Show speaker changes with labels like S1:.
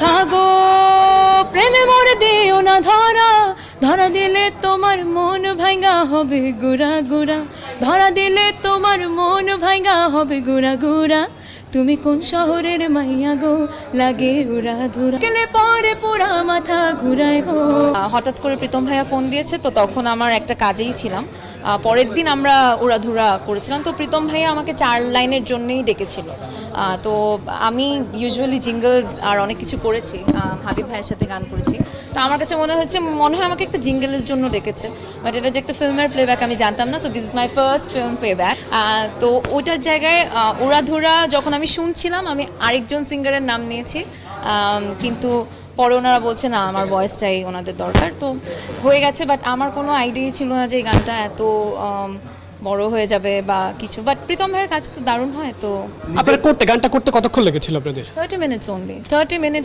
S1: খাগো প্রেমে মোরে দিও না ধরা, ধরা দিলে তোমার মন ভাঙ্গা হবে গুড়া গুড়া, ধরা দিলে তোমার মন ভাঙ্গা হবে গুড়া গুড়া। তুমি কোন শহরের মাইয়া গো, লাগে উড়া ধুরা, গেলে পরে পুরা মাথা ঘুরায় গো।
S2: হঠাৎ করে প্রীতম ভাইয়া ফোন দিয়েছে, তো তখন আমার একটা কাজেই ছিলাম। পরের দিন আমরা উড়াধুরা করেছিলাম, তো প্রীতম ভাইয়া আমাকে 4 লাইনের জন্যই ডেকেছিল। তো আমি ইউজুয়ালি জিঙ্গলস আর অনেক কিছু করেছি, হাবিব ভাইয়ের সাথে গান করেছি। তো আমার কাছে মনে হয় আমাকে একটা জিঙ্গলের জন্য ডেকেছে, বাট এটা যে একটা ফিল্মের প্লেব্যাক আমি জানতাম না। So this is my first film playback. তো ওইটার জায়গায় উড়াধুরা যখন আমি শুনছিলাম, আমি আরেকজন সিঙ্গারের নাম নিয়েছি, কিন্তু পরে ওনারা বলছে না আমার ভয়েসটাই ওনাদের দরকার, তো হয়ে গেছে। বাট আমার কোনো আইডিয়া ছিল না যে এই গানটা এত বড় হয়ে যাবে বা কিছু। বাট প্রীতম ভাইয়ের কাজ তো দারুণ হয়। তো
S3: আপনারা গানটা করতে কতক্ষণ লেগেছিল আপনাদের?
S2: 30 minutes only, 30 minutes